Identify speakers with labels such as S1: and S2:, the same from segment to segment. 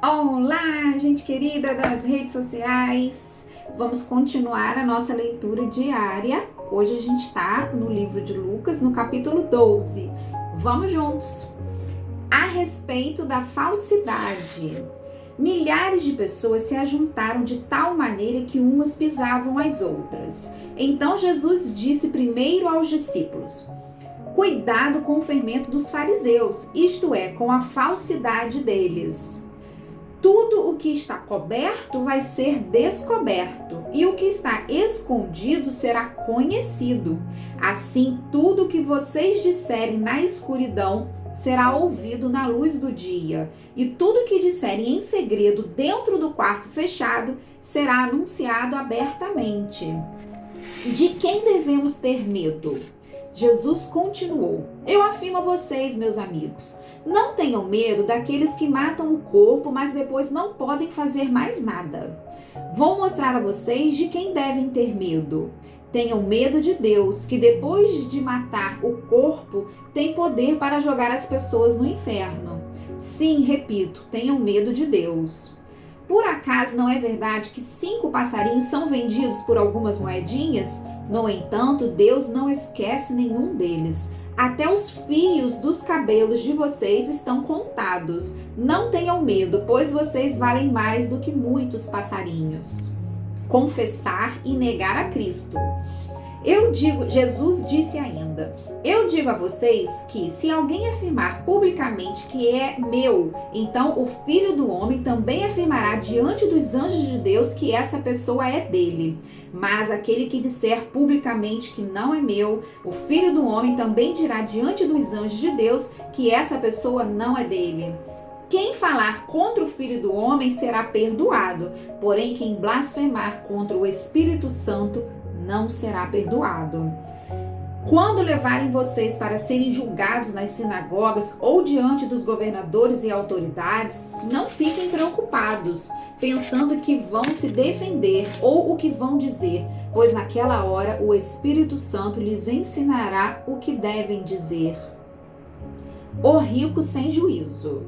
S1: Olá, gente querida das redes sociais! Vamos continuar a nossa leitura diária. Hoje a gente está no livro de Lucas, no capítulo 12. Vamos juntos! A respeito da falsidade. Milhares de pessoas se ajuntaram de tal maneira que umas pisavam as outras. Então Jesus disse primeiro aos discípulos: cuidado com o fermento dos fariseus, isto é, com a falsidade deles. Tudo o que está coberto vai ser descoberto, e o que está escondido será conhecido. Assim, tudo o que vocês disserem na escuridão será ouvido na luz do dia, e tudo o que disserem em segredo dentro do quarto fechado será anunciado abertamente. De quem devemos ter medo? Jesus continuou: eu afirmo a vocês, meus amigos, não tenham medo daqueles que matam o corpo, mas depois não podem fazer mais nada. Vou mostrar a vocês de quem devem ter medo. Tenham medo de Deus, que depois de matar o corpo, tem poder para jogar as pessoas no inferno. Sim, repito, tenham medo de Deus. Por acaso não é verdade que 5 passarinhos são vendidos por algumas moedinhas? No entanto, Deus não esquece nenhum deles. Até os fios dos cabelos de vocês estão contados. Não tenham medo, pois vocês valem mais do que muitos passarinhos. Confessar e negar a Cristo. Jesus disse ainda: eu digo a vocês que se alguém afirmar publicamente que é meu, então o Filho do Homem também afirmará diante dos anjos de Deus que essa pessoa é dele. Mas aquele que disser publicamente que não é meu, o Filho do Homem também dirá diante dos anjos de Deus que essa pessoa não é dele. Quem falar contra o Filho do Homem será perdoado, porém quem blasfemar contra o Espírito Santo não será perdoado. Quando levarem vocês para serem julgados nas sinagogas ou diante dos governadores e autoridades, não fiquem preocupados, pensando que vão se defender ou o que vão dizer, pois naquela hora o Espírito Santo lhes ensinará o que devem dizer. O rico sem juízo.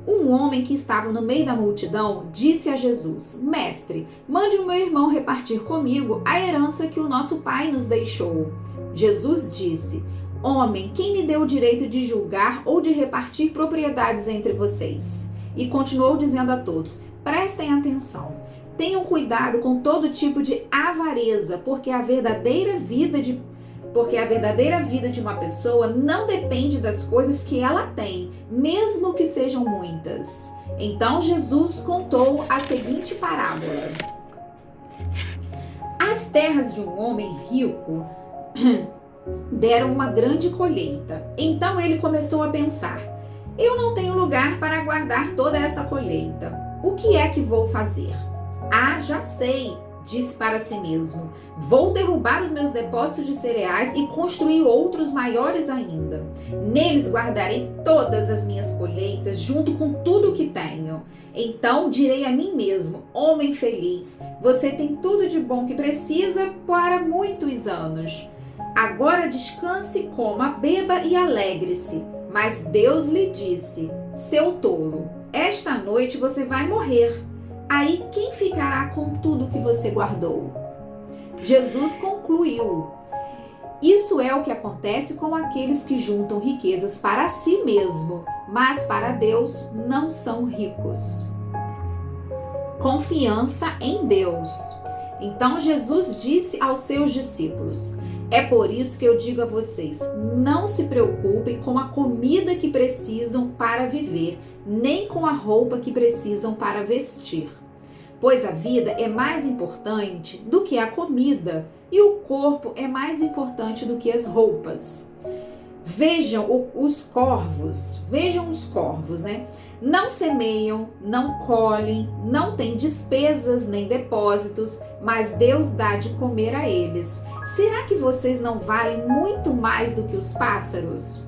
S1: Um homem que estava no meio da multidão disse a Jesus: mestre, mande o meu irmão repartir comigo a herança que o nosso pai nos deixou. Jesus disse: homem, quem me deu o direito de julgar ou de repartir propriedades entre vocês? E continuou dizendo a todos: prestem atenção. Tenham cuidado com todo tipo de avareza, porque a verdadeira vida de uma pessoa não depende das coisas que ela tem, mesmo que sejam muitas. Então Jesus contou a seguinte parábola. As terras de um homem rico deram uma grande colheita. Então ele começou a pensar: eu não tenho lugar para guardar toda essa colheita. O que é que vou fazer? Ah, já sei, disse para si mesmo: vou derrubar os meus depósitos de cereais e construir outros maiores ainda. Neles guardarei todas as minhas colheitas, junto com tudo o que tenho. Então direi a mim mesmo: homem feliz, você tem tudo de bom que precisa para muitos anos. Agora descanse, coma, beba e alegre-se. Mas Deus lhe disse: seu tolo, esta noite você vai morrer. Aí quem ficará com tudo que você guardou? Jesus concluiu: isso é o que acontece com aqueles que juntam riquezas para si mesmo, mas para Deus não são ricos. Confiança em Deus. Então Jesus disse aos seus discípulos: é por isso que eu digo a vocês, não se preocupem com a comida que precisam para viver, nem com a roupa que precisam para vestir. Pois a vida é mais importante do que a comida, e o corpo é mais importante do que as roupas. Vejam os corvos, né? Não semeiam, não colhem, não têm despesas nem depósitos, mas Deus dá de comer a eles. Será que vocês não valem muito mais do que os pássaros?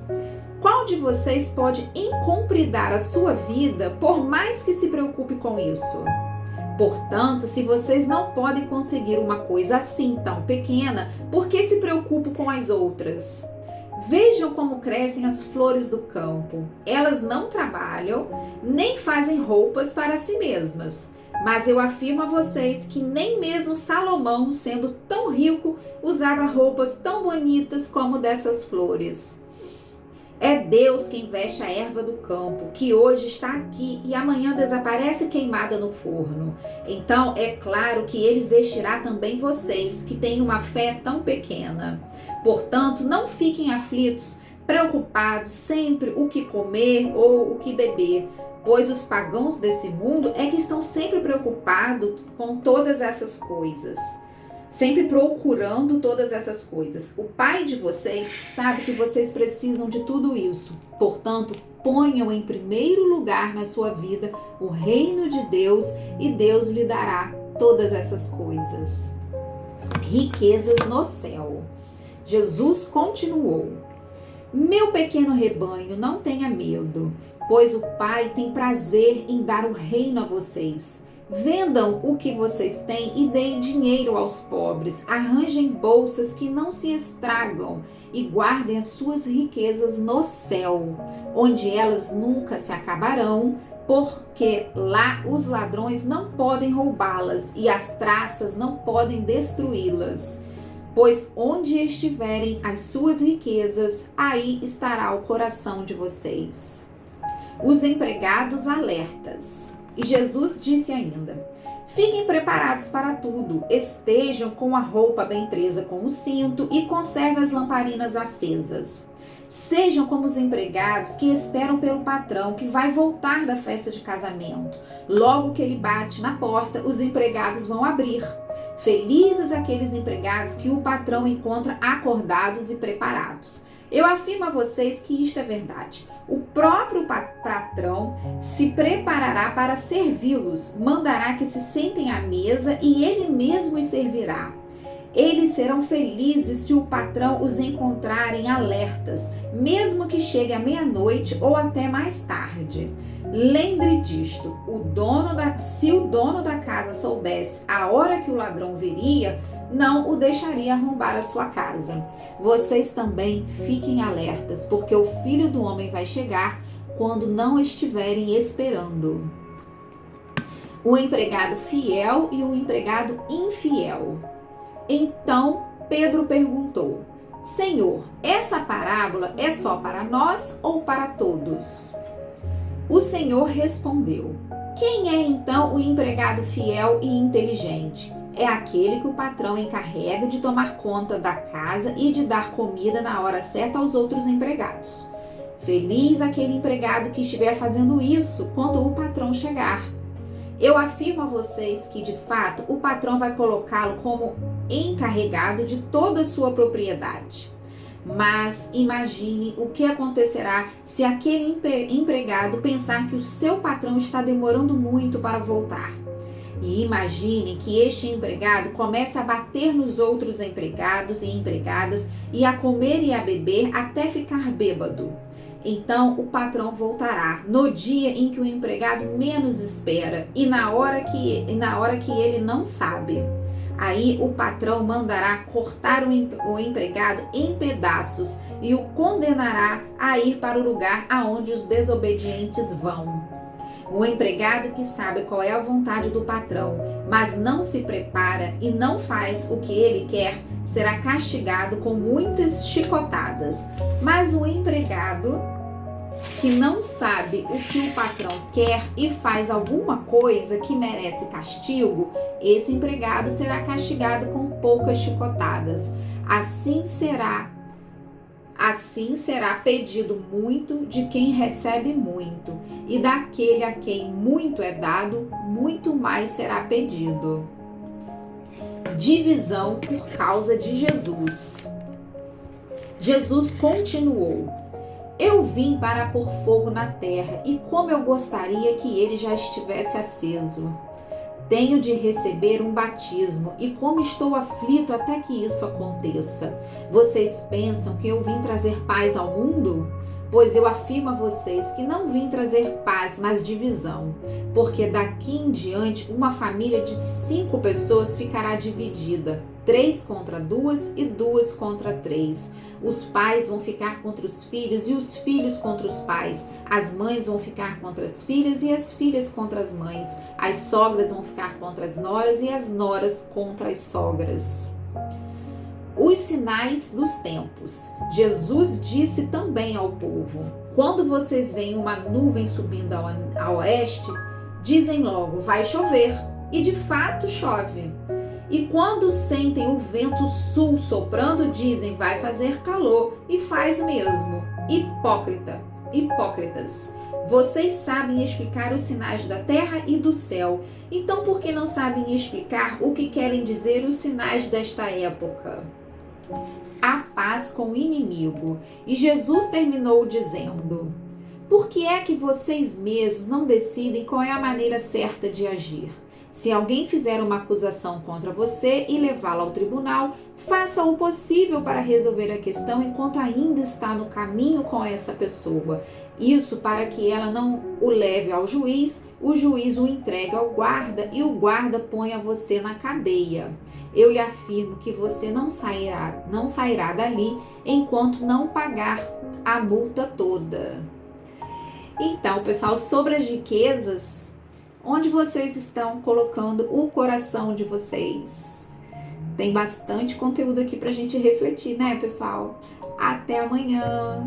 S1: Qual de vocês pode encompridar a sua vida por mais que se preocupe com isso? Portanto, se vocês não podem conseguir uma coisa assim tão pequena, por que se preocupam com as outras? Vejam como crescem as flores do campo. Elas não trabalham, nem fazem roupas para si mesmas. Mas eu afirmo a vocês que nem mesmo Salomão, sendo tão rico, usava roupas tão bonitas como dessas flores. É Deus quem veste a erva do campo, que hoje está aqui e amanhã desaparece queimada no forno. Então é claro que ele vestirá também vocês, que têm uma fé tão pequena. Portanto, não fiquem aflitos, preocupados sempre o que comer ou o que beber, pois os pagãos desse mundo é que estão sempre preocupados com todas essas coisas. Sempre procurando todas essas coisas. O Pai de vocês sabe que vocês precisam de tudo isso. Portanto, ponham em primeiro lugar na sua vida o reino de Deus e Deus lhe dará todas essas coisas. Riquezas no céu. Jesus continuou: Meu pequeno rebanho, não tenha medo, pois o Pai tem prazer em dar o reino a vocês. Vendam o que vocês têm e deem dinheiro aos pobres. Arranjem bolsas que não se estragam e guardem as suas riquezas no céu, onde elas nunca se acabarão, porque lá os ladrões não podem roubá-las e as traças não podem destruí-las. Pois onde estiverem as suas riquezas, aí estará o coração de vocês. Os empregados alertas. E Jesus disse ainda: Fiquem preparados para tudo, estejam com a roupa bem presa com o cinto e conservem as lamparinas acesas. Sejam como os empregados que esperam pelo patrão que vai voltar da festa de casamento. Logo que ele bate na porta, os empregados vão abrir. Felizes aqueles empregados que o patrão encontra acordados e preparados. Eu afirmo a vocês que isto é verdade. O próprio patrão se preparará para servi-los, mandará que se sentem à mesa e ele mesmo os servirá. Eles serão felizes se o patrão os encontrarem alertas, mesmo que chegue à meia-noite ou até mais tarde. Lembre disto, se o dono da casa soubesse a hora que o ladrão viria, não o deixaria arrombar a sua casa. Vocês também fiquem alertas, porque o Filho do Homem vai chegar quando não estiverem esperando. O empregado fiel e o empregado infiel. Então Pedro perguntou: Senhor, essa parábola é só para nós ou para todos? O Senhor respondeu: Quem é então o empregado fiel e inteligente? É aquele que o patrão encarrega de tomar conta da casa e de dar comida na hora certa aos outros empregados. Feliz aquele empregado que estiver fazendo isso quando o patrão chegar. Eu afirmo a vocês que, de fato, o patrão vai colocá-lo como encarregado de toda a sua propriedade. Mas imagine o que acontecerá se aquele empregado pensar que o seu patrão está demorando muito para voltar. E imagine que este empregado comece a bater nos outros empregados e empregadas e a comer e a beber até ficar bêbado. Então o patrão voltará no dia em que o empregado menos espera e na hora que ele não sabe. Aí o patrão mandará cortar o empregado em pedaços e o condenará a ir para o lugar aonde os desobedientes vão. O empregado que sabe qual é a vontade do patrão, mas não se prepara e não faz o que ele quer, será castigado com muitas chicotadas. Mas o empregado que não sabe o que o patrão quer e faz alguma coisa que merece castigo, esse empregado será castigado com poucas chicotadas. Assim será pedido muito de quem recebe muito, e daquele a quem muito é dado, muito mais será pedido. Divisão por causa de Jesus. Jesus continuou: Eu vim para pôr fogo na terra, e como eu gostaria que ele já estivesse aceso. Tenho de receber um batismo, e como estou aflito até que isso aconteça. Vocês pensam que eu vim trazer paz ao mundo? Pois eu afirmo a vocês que não vim trazer paz, mas divisão. Porque daqui em diante uma família de 5 pessoas ficará dividida. 3 contra 2 e 2 contra 3. Os pais vão ficar contra os filhos e os filhos contra os pais. As mães vão ficar contra as filhas e as filhas contra as mães. As sogras vão ficar contra as noras e as noras contra as sogras. Os sinais dos tempos. Jesus disse também ao povo: quando vocês veem uma nuvem subindo a oeste, dizem logo, vai chover. E de fato chove. E quando sentem o vento sul soprando, dizem, vai fazer calor. E faz mesmo. Hipócritas. Vocês sabem explicar os sinais da terra e do céu. Então por que não sabem explicar o que querem dizer os sinais desta época? A paz com o inimigo. E Jesus terminou dizendo: por que é que vocês mesmos não decidem qual é a maneira certa de agir? Se alguém fizer uma acusação contra você e levá-la ao tribunal, faça o possível para resolver a questão enquanto ainda está no caminho com essa pessoa. Isso para que ela não o leve ao juiz, o juiz o entregue ao guarda e o guarda ponha você na cadeia. Eu lhe afirmo que você não sairá dali enquanto não pagar a multa toda. Então, pessoal, sobre as riquezas, onde vocês estão colocando o coração de vocês? Tem bastante conteúdo aqui pra gente refletir, né, pessoal? Até amanhã!